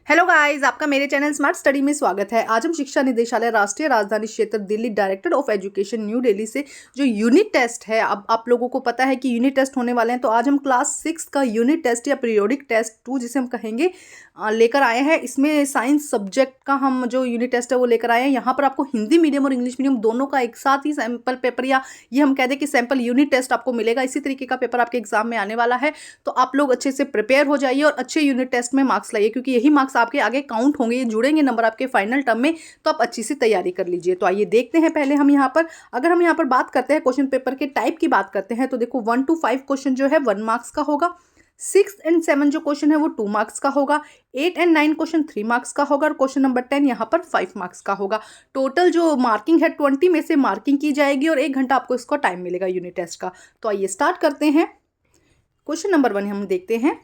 Hello guys, आपका मेरे channel smart study में स्वागत है। आज हम शिक्षा निदेशालय राष्ट्रीय राजधानी क्षेत्र Delhi director of education new Delhi से जो यूनिट टेस्ट है, अब आप लोगों को पता है कि यूनिट टेस्ट होने वाले हैं, तो आज हम क्लास 6 का यूनिट टेस्ट या पीरियोडिक टेस्ट 2 जिसे हम कहेंगे लेकर आए हैं। इसमें साइंस सब्जेक्ट का हम जो यूनिट टेस्ट है वो लेकर आए हैं। यहाँ पर आपको हिंदी मीडियम और इंग्लिश मीडियम दोनों का एक साथ ही सैम्पल पेपर या ये हम कह दें कि सैम्पल यूनिट टेस्ट आपको मिलेगा। इसी तरीके का पेपर आपके एग्जाम में आने वाला है, तो आप लोग अच्छे से प्रिपेयर हो जाइए और अच्छे यूनिट टेस्ट में मार्क्स लाइए, क्योंकि यही मार्क्स आपके आगे काउंट होंगे, ये जुड़ेंगे नंबर आपके फाइनल टर्म में। तो आप अच्छी सी तैयारी कर लीजिए। तो आइए देखते हैं पहले हम यहाँ पर, अगर हम यहाँ पर बात करते हैं क्वेश्चन पेपर के टाइप की बात करते हैं, तो देखो 1 to 5 क्वेश्चन जो है 1 मार्क्स का होगा। 6 and 7 जो क्वेश्चन है वो 2 मार्क्स का होगा। 8 and 9 क्वेश्चन 3 मार्क्स का होगा और क्वेश्चन नंबर 10 यहाँ पर 5 मार्क्स का होगा। टोटल जो मार्किंग है 20 में से मार्किंग की जाएगी और 1 घंटा आपको इसका टाइम मिलेगा यूनिट टेस्ट का। तो आइए स्टार्ट करते हैं। क्वेश्चन नंबर 1 हम देखते हैं,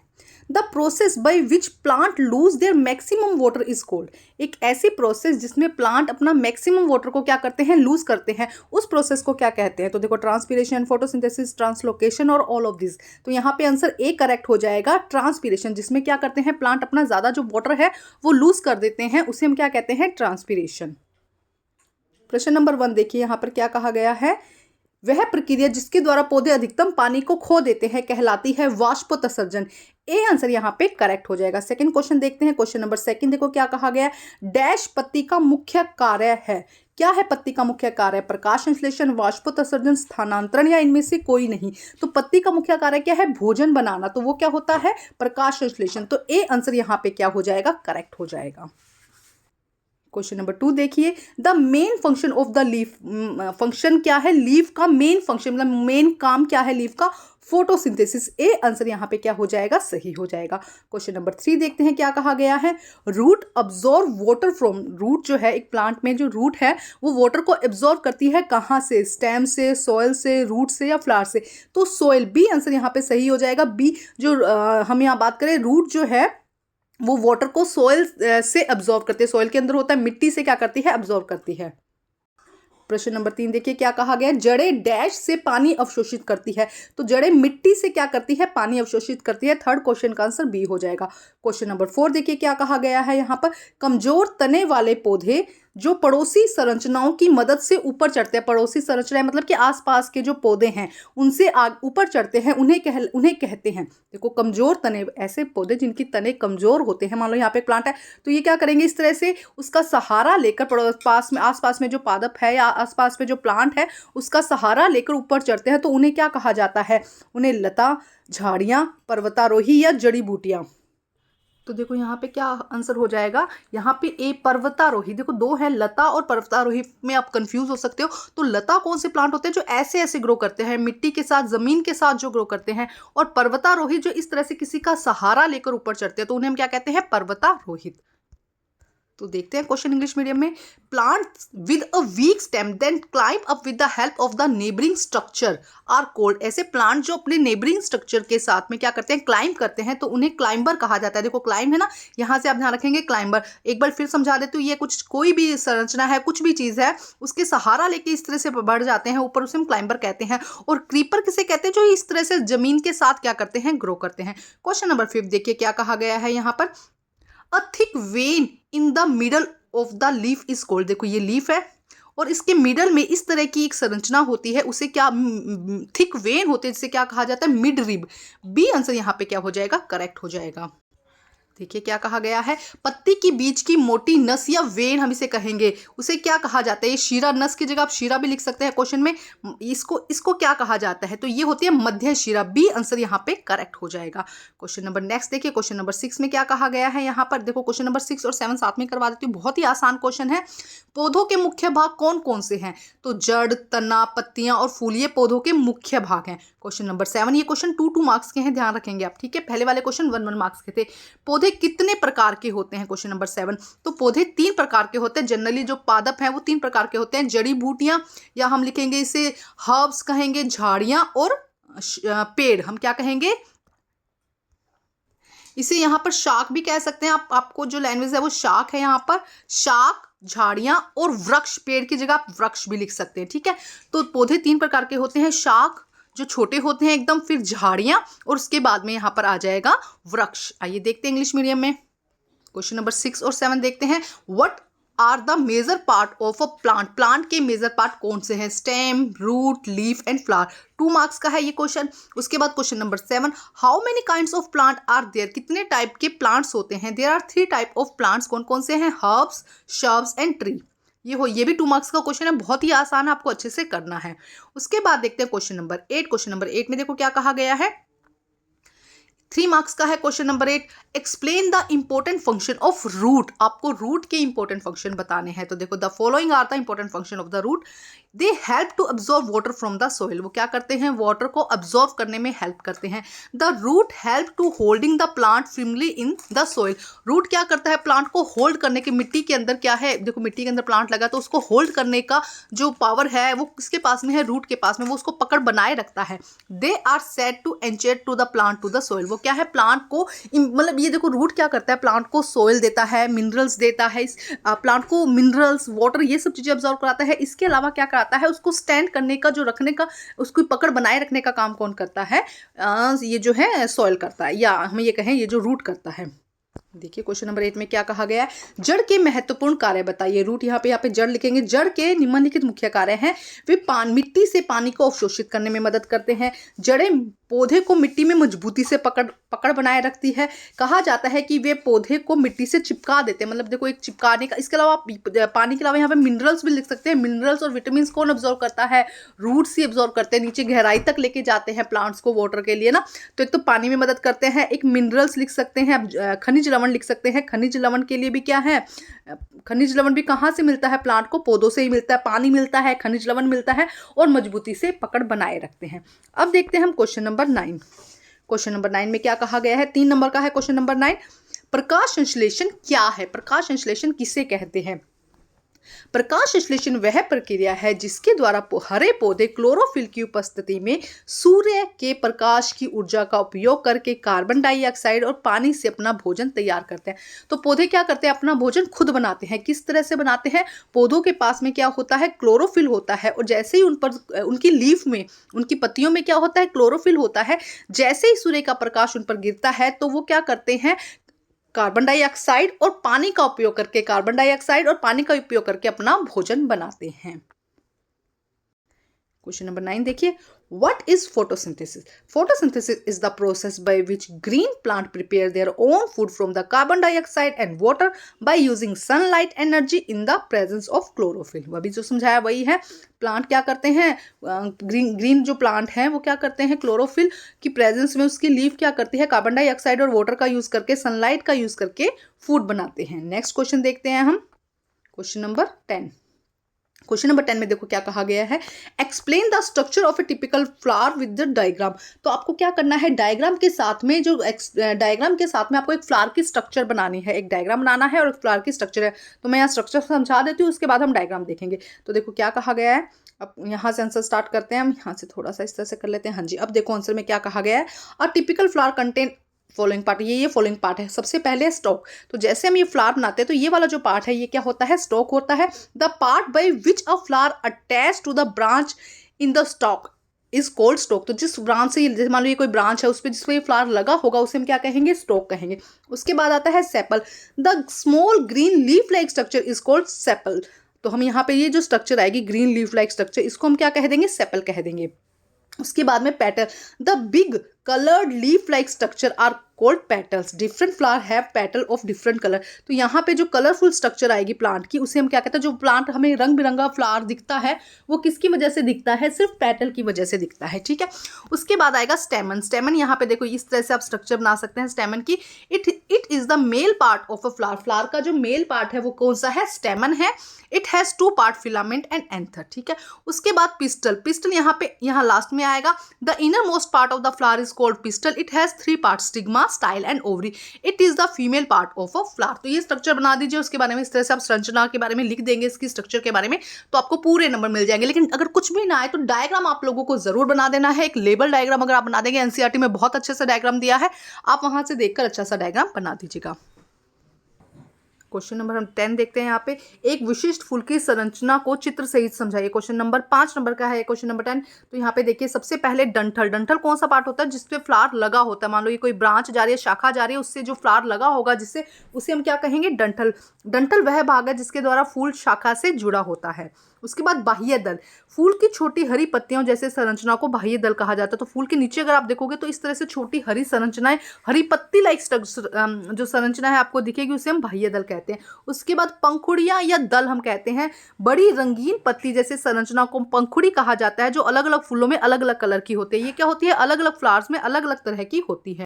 the process by which plant lose their maximum water is called. एक ऐसी प्रोसेस जिसमें प्लांट अपना मैक्सिमम वाटर को क्या करते हैं, लूज करते हैं, उस प्रोसेस को क्या कहते हैं। तो देखो ट्रांसपीरेशन, फोटोसिंथेसिस, ट्रांसलोकेशन और ऑल ऑफ दिस। तो यहाँ पे आंसर ए करेक्ट हो जाएगा, ट्रांसपीरेशन, जिसमें क्या करते हैं प्लांट अपना ज्यादा जो वाटर है वो लूज कर देते हैं, उसे हम क्या कहते हैं, ट्रांसपीरेशन। प्रश्न नंबर 1 देखिए यहाँ पर क्या कहा गया है, वह प्रक्रिया जिसके द्वारा पौधे अधिकतम पानी को खो देते हैं कहलाती है वाष्पोत्सर्जन। ए आंसर यहाँ पे करेक्ट हो जाएगा। सेकंड क्वेश्चन देखते हैं, क्वेश्चन नंबर 2 देखो क्या कहा गया है, डैश पत्ती का मुख्य कार्य है। क्या है पत्ती का मुख्य कार्य, प्रकाश संश्लेषण, वाष्पोत्सर्जन, स्थानांतरण या इनमें से कोई नहीं। तो पत्ती का मुख्य कार्य क्या है, भोजन बनाना, तो वो क्या होता है, प्रकाश संश्लेषण। तो ए आंसर यहाँ पे क्या हो जाएगा, करेक्ट हो जाएगा। क्वेश्चन नंबर 2 देखिए, the main function of the leaf. Function क्या है लीफ का, मेन फंक्शन मतलब मेन काम क्या है लीफ का, फोटोसिंथेसिस। ए आंसर यहाँ पे क्या हो जाएगा, सही हो जाएगा। क्वेश्चन नंबर 3 देखते हैं क्या कहा गया है, root absorb water from. Root जो है, एक प्लांट में जो रूट है वो वाटर को एब्जॉर्ब करती है कहाँ से, स्टेम से, सॉइल से, रूट से या फ्लावर से। तो सॉइल, बी आंसर यहाँ पे सही हो जाएगा। बी जो हम यहाँ बात करें, रूट जो है वो वाटर को सॉइल से अब्जॉर्ब करती है, सॉइल के अंदर होता है, मिट्टी से क्या करती है, अब्जॉर्ब करती है। प्रश्न नंबर 3 देखिए क्या कहा गया, जड़ें डैश से पानी अवशोषित करती है। तो जड़ें मिट्टी से क्या करती है, पानी अवशोषित करती है। थर्ड क्वेश्चन का आंसर बी हो जाएगा। क्वेश्चन नंबर 4 देखिए क्या कहा गया है यहाँ पर, कमजोर तने वाले पौधे जो पड़ोसी संरचनाओं की मदद से ऊपर चढ़ते हैं। पड़ोसी संरचनाएं मतलब कि आसपास के जो पौधे हैं उनसे ऊपर चढ़ते हैं, उन्हें कहते हैं, देखो कमजोर तने, ऐसे पौधे जिनकी तने कमजोर होते हैं। मान लो यहाँ पे प्लांट है तो ये क्या करेंगे, इस तरह से उसका सहारा लेकर आसपास में जो पादप है या आसपास में जो प्लांट है उसका सहारा लेकर ऊपर चढ़ते हैं, तो उन्हें क्या कहा जाता है, उन्हें लता, झाड़ियां, पर्वतारोही या जड़ी बूटियां। तो देखो यहाँ पे क्या आंसर हो जाएगा, यहाँ पे ए पर्वतारोही। देखो 2 है, लता और पर्वतारोही में आप कंफ्यूज हो सकते हो। तो लता कौन से प्लांट होते हैं जो ऐसे ऐसे ग्रो करते हैं, मिट्टी के साथ, जमीन के साथ जो ग्रो करते हैं, और पर्वतारोही जो इस तरह से किसी का सहारा लेकर ऊपर चढ़ते हैं, तो उन्हें हम क्या कहते हैं, पर्वतारोहित। तो देखते हैं क्वेश्चन इंग्लिश मीडियम में, plants with a weak stem then climb up with the help of the neighbouring structure are called. ऐसे प्लांट जो अपने नेबरिंग स्ट्रक्चर के साथ में क्या करते हैं, क्लाइंब करते हैं, तो उन्हें क्लाइंबर कहा जाता है। देखो क्लाइंब है ना, यहां से आप ध्यान रखेंगे क्लाइंबर। एक बार फिर समझा देते हो, ये कुछ कोई भी संरचना है, कुछ भी चीज है, उसके सहारा लेके इस तरह से बढ़ जाते हैं ऊपर, उसे हम क्लाइंबर कहते हैं। और क्रीपर किसे कहते हैं, जो इस तरह से जमीन के साथ क्या करते हैं, ग्रो करते हैं। क्वेश्चन नंबर 5 देखिए क्या कहा गया है यहाँ पर, a thick when in the middle of the leaf is called. देखो ये लीफ है और इसके मिडल में इस तरह की एक संरचना होती है, उसे क्या, थिक वेन होते हैं, जिसे क्या कहा जाता है, मिड रिब। बी आंसर यहाँ पे क्या हो जाएगा, करेक्ट हो जाएगा। देखिए क्या कहा गया है, पत्ती की बीच की मोटी नस या वेन हम इसे कहेंगे, उसे क्या कहा जाता है, ये शीरा, नस की जगह आप शीरा भी लिख सकते हैं क्वेश्चन में। इसको क्या कहा जाता है, तो ये होती है मध्य शीरा। बी आंसर यहाँ पे करेक्ट हो जाएगा। क्वेश्चन नंबर नेक्स्ट देखिए, क्वेश्चन नंबर 6 में क्या कहा गया है यहाँ पर, देखो क्वेश्चन नंबर 6 और 7 साथ में करवा देती हूँ, बहुत ही आसान क्वेश्चन है। पौधों के मुख्य भाग कौन कौन से हैं, तो जड़, तना, पत्तियां और फूल, ये पौधों के मुख्य भाग हैं। क्वेश्चन नंबर 7, ये क्वेश्चन 2 मार्क्स के हैं, ध्यान रखेंगे आप, ठीक है। पहले वाले क्वेश्चन 1 मार्क्स के थे। पौधे कितने प्रकार के होते हैं, क्वेश्चन नंबर 7, तो पौधे 3 प्रकार के होते हैं। जनरली जो पादप हैं वो 3 प्रकार के होते हैं, जड़ी बूटियां, या हम लिखेंगे इसे हर्ब्स कहेंगे, झाड़ियां, और पेड़ हम क्या कहेंगे, इसे यहाँ पर शाख भी कह सकते हैं। आपको जो लैंग्वेज है वो शाख है, यहाँ पर शाख, झाड़ियां और वृक्ष, पेड़ की जगह आप वृक्ष भी लिख सकते हैं, ठीक है। तो पौधे 3 प्रकार के होते हैं, शाख जो छोटे होते हैं एकदम, फिर झाड़ियां, और उसके बाद में यहाँ पर आ जाएगा वृक्ष। आइए देखते हैं इंग्लिश मीडियम में। क्वेश्चन नंबर 6 और 7 देखते हैं। What are the major part of a plant, plant के मेजर पार्ट कौन से हैं? Stem, root, leaf and flower. 2 marks का है ये क्वेश्चन। उसके बाद question number 7, how many kinds of plant are there, कितने टाइप के प्लांट्स होते हैं? There are 3 type of plants, कौन कौन से हैं? Herbs, shrubs and tree. ये भी 2 मार्क्स का क्वेश्चन है, बहुत ही आसान है, आपको अच्छे से करना है। उसके बाद देखते हैं क्वेश्चन नंबर 8। क्वेश्चन नंबर 8 में देखो क्या कहा गया है, 3 मार्क्स का है question number 8। Explain the important function of root, आपको रूट के इंपॉर्टेंट फंक्शन बताने हैं। तो देखो, the following are the important function of the root. They help to absorb water from the soil, वो क्या करते हैं? वाटर को अब्जॉर्ब करने में हेल्प करते हैं। The root help to holding the plant firmly in the soil, root क्या करता है? प्लांट को होल्ड करने के, मिट्टी के अंदर क्या है, देखो मिट्टी के अंदर प्लांट लगा तो उसको होल्ड करने का जो पावर है वो किसके पास में है? रूट के पास में, वो उसको पकड़ बनाए रखता है। They are said to anchor to the plant to the soil, वो क्या है? प्लांट को, मतलब ये देखो रूट क्या करता है? प्लांट को सोइल देता है, मिनरल्स देता है, प्लांट को मिनरल्स, वाटर, ये सब चीजें अब्जॉर्व कराता है। इसके अलावा क्या कराता है? उसको स्टैंड करने का, जो रखने का, उसको पकड़ बनाए रखने का काम कौन करता है? ये जो है सॉइल करता है, या हम ये कहें ये जो रूट करता है। देखिए क्वेश्चन नंबर 8 में क्या कहा गया है, जड़ के महत्वपूर्ण कार्य बताइए। रूट यहाँ पे जड़ लिखेंगे। जड़ के निम्नलिखित मुख्य कार्य हैं। वे मिट्टी से पानी को अवशोषित करने में मदद करते हैं। जड़ें पौधे को मिट्टी में मजबूती से पकड़ बनाए रखती है। कहा जाता है कि वे पौधे को मिट्टी से चिपका देते हैं, मतलब देखो एक चिपकाने का। इसके अलावा पानी के अलावा यहाँ पे मिनरल्स भी लिख सकते हैं। मिनरल्स और विटामिन कौन अब्जॉर्व करता है? रूट्स ही अब्जॉर्व करते हैं, नीचे गहराई तक लेके जाते हैं प्लांट्स को वाटर के लिए ना। तो एक तो पानी में मदद करते हैं, एक मिनरल्स लिख सकते हैं, खनिज लवण लिख सकते हैं। खनिज लवण के लिए भी क्या है? खनिज लवण भी कहाँ से मिलता है? प्लांट को पौधों से ही मिलता है, पानी मिलता है, खनिज लवण मिलता है, और मजबूती से पकड़ बनाए रखते हैं। अब देखते हैं हम क्वेश्चन नंबर 9। क्वेश्चन नंबर 9 में क्या कहा गया है? 3 नंबर का है क्वेश्चन नंबर 9। प्रकाश संश्लेषण क्या है? प्रकाश संश्लेषण किसे कहते हैं? प्रकाश संश्लेषण वह प्रक्रिया है जिसके द्वारा हरे पौधे क्लोरोफिल की उपस्थिति में सूर्य के प्रकाश की ऊर्जा का उपयोग करके कार्बन डाइऑक्साइड और पानी से अपना भोजन तैयार करते हैं। तो पौधे क्या करते हैं? अपना भोजन खुद बनाते हैं। किस तरह से बनाते हैं? पौधों के पास में क्या होता है? क्लोरोफिल होता है, और जैसे ही उन पर, उनकी लीफ में, उनकी पत्तियों में क्या होता है? क्लोरोफिल होता है। जैसे ही सूर्य का प्रकाश उन पर गिरता है तो वो क्या करते हैं? कार्बन डाइऑक्साइड और पानी का उपयोग करके, कार्बन डाइऑक्साइड और पानी का उपयोग करके अपना भोजन बनाते हैं। क्वेश्चन नंबर 9 देखिए, What is photosynthesis? Photosynthesis is the process by which green plant prepare their own food from the carbon dioxide and water by using sunlight energy in the presence of chlorophyll. वो भी जो समझाया वही है। Plant क्या करते हैं? Green जो प्लांट है वो क्या करते हैं? क्लोरोफिल की प्रेजेंस में उसकी लीफ क्या करती है? कार्बन डाइऑक्साइड और वाटर का यूज करके, सनलाइट का यूज करके फूड बनाते हैं। नेक्स्ट क्वेश्चन देखते हैं हम, क्वेश्चन नंबर 10। क्वेश्चन नंबर 10 में देखो क्या कहा गया है, explain the structure of A typical flower with the diagram. तो आपको क्या करना है? डायग्राम के साथ में, डायग्राम के साथ में आपको एक फ्लावर की स्ट्रक्चर बनानी है। एक डायग्राम बनाना है और एक फ्लावर की स्ट्रक्चर है। तो मैं यहाँ स्ट्रक्चर समझा देती हूँ, उसके बाद हम डायग्राम देखेंगे। तो देखो क्या कहा गया है। अब यहाँ से आंसर स्टार्ट करते हैं हम, यहाँ से थोड़ा सा इस तरह से कर लेते हैं। हाँ जी, अब देखो आंसर में क्या कहा गया है, a typical flower contain following part. ये फॉलोइंग पार्ट है। सबसे पहले स्टॉक। तो जैसे हम ये फ्लावर बनाते हैं तो ये वाला जो पार्ट है ये क्या होता है? स्टॉक होता है। The part by which a flower attach to the branch in the stalk is called stalk. तो जिस ब्रांच से, जैसे मान लो ये कोई ब्रांच है, उस पर जिस पर ये फ्लावर लगा होगा उसे हम क्या कहेंगे? स्टॉक कहेंगे। उसके बाद आता है sepal. The small green leaf like structure is called sepal. तो हम यहाँ पे ये जो स्ट्रक्चर आएगी ग्रीन लीफ लाइक स्ट्रक्चर, इसको हम क्या कह देंगे? सेपल कह देंगे। उसके बाद में petal. The big colored leaf like structure are called petals. Different flower have petal of different color. तो यहाँ पे जो कलरफुल स्ट्रक्चर आएगी प्लांट की उसे हम क्या कहते हैं? जो प्लांट हमें रंग बिरंगा फ्लावर दिखता है वो किसकी वजह से दिखता है? सिर्फ पेटल की वजह से दिखता है, ठीक है। उसके बाद आएगा स्टेमन। स्टेमन यहाँ पे देखो इस तरह से आप स्ट्रक्चर बना सकते हैं स्टेमन की। It is the male part of a flower. Flower का जो मेल पार्ट है वो कौन सा है? स्टेमन है। It has 2 part, filament and anther, ठीक है। उसके बाद पिस्टल। पिस्टल यहाँ लास्ट में आएगा। The inner most part of the flower is called pistol. It has 3 part, stigma, style and ovary. It is the female part of a flower. तो ये structure बना दीजिए। उसके बारे में इस तरह से आप संरचना के बारे में लिख देंगे, इसकी स्ट्रक्चर के बारे में, तो आपको पूरे नंबर मिल जाएंगे। लेकिन अगर कुछ भी ना आए तो डायग्राम आप लोगों को जरूर बना देना है। एक लेबल डायग्राम अगर आप बना देंगे, एनसीईआरटी में बहुत अच्छे से डायग्राम दिया है, आप वहां से देखकर अच्छा सा डायग्राम बना दीजिएगा। क्वेश्चन नंबर हम 10 देखते हैं यहाँ पे, एक विशिष्ट फूल की संरचना को चित्र सहित समझाइए। क्वेश्चन नंबर 5 नंबर का है क्वेश्चन नंबर 10। तो यहाँ पे देखिए सबसे पहले डंठल, डंठल कौन सा पार्ट होता है जिसपे फ्लावर लगा होता है। मान लो ये कोई ब्रांच जा रही है, शाखा जा रही है, उससे जो फ्लावर लगा होगा जिससे, उसे हम क्या कहेंगे, डंठल। डंठल वह भाग है जिसके द्वारा फूल शाखा से जुड़ा होता है। उसके बाद बाह्य दल, फूल की छोटी हरी पत्तियों जैसे संरचना को बाह्य दल कहा जाता है। तो फूल के नीचे अगर आप देखोगे तो इस तरह से छोटी हरी संरचनाएं, हरी पत्ती लाइक जो संरचना है आपको दिखेगी, उसे हम बाह्य दल कहते हैं। उसके बाद पंखुड़ियां या दल हम कहते हैं, बड़ी रंगीन पत्ती जैसे संरचना को पंखुड़ी कहा जाता है, जो अलग अलग फूलों में अलग अलग कलर की होती है। ये क्या होती है, अलग अलग फ्लावर्स में अलग अलग तरह की होती है।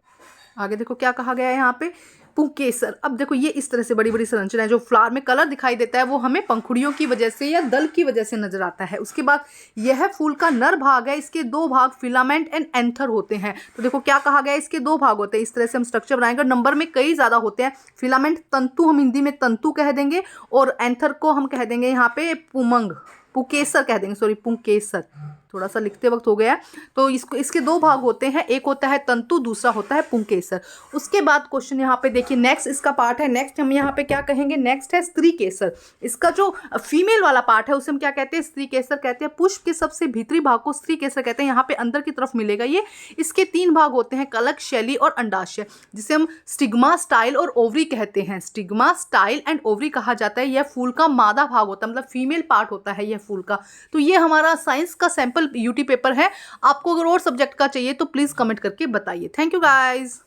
आगे देखो क्या कहा गया है यहाँ पे, पुंकेसर। अब देखो ये इस तरह से बड़ी बड़ी संरचना है, जो फ्लावर में कलर दिखाई देता है वो हमें पंखुड़ियों की वजह से या दल की वजह से नजर आता है। उसके बाद यह फूल का नर भाग है, इसके दो भाग फिलामेंट एंड एंथर होते हैं। तो देखो क्या कहा गया है, इसके दो भाग होते हैं। इस तरह से हम स्ट्रक्चर बनाएंगे, नंबर में कई ज्यादा होते हैं। फिलामेंट तंतु हम हिंदी में तंतु कह देंगे, और एंथर को हम कह देंगे यहाँ पे पुमंग, पुकेसर कह देंगे, सॉरी पुंकेसर, थोड़ा सा लिखते वक्त हो गया। तो इसको, इसके दो भाग होते हैं, एक होता है तंतु, दूसरा होता है पुंकेसर। उसके बाद क्वेश्चन यहाँ पे देखिए, नेक्स्ट इसका पार्ट है, नेक्स्ट हम यहाँ पे क्या कहेंगे, नेक्स्ट है स्त्री केसर। इसका जो फीमेल वाला पार्ट है उसे हम क्या कहते हैं, स्त्री केसर कहते हैं। पुष्प के सबसे भीतरी भाग को स्त्री केसर कहते हैं, यहाँ पे अंदर की तरफ मिलेगा ये। इसके तीन भाग होते हैं, कलक, शैली और अंडाशय, जिसे हम स्टिग्मा, स्टाइल और ओवरी कहते हैं। स्टिग्मा, स्टाइल एंड ओवरी कहा जाता है। यह फूल का मादा भाग होता है, मतलब फीमेल पार्ट होता है यह फूल का। तो ये हमारा साइंस का सैंपल यूटी पेपर है। आपको अगर और सब्जेक्ट का चाहिए तो प्लीज कमेंट करके बताइए। Thank you guys.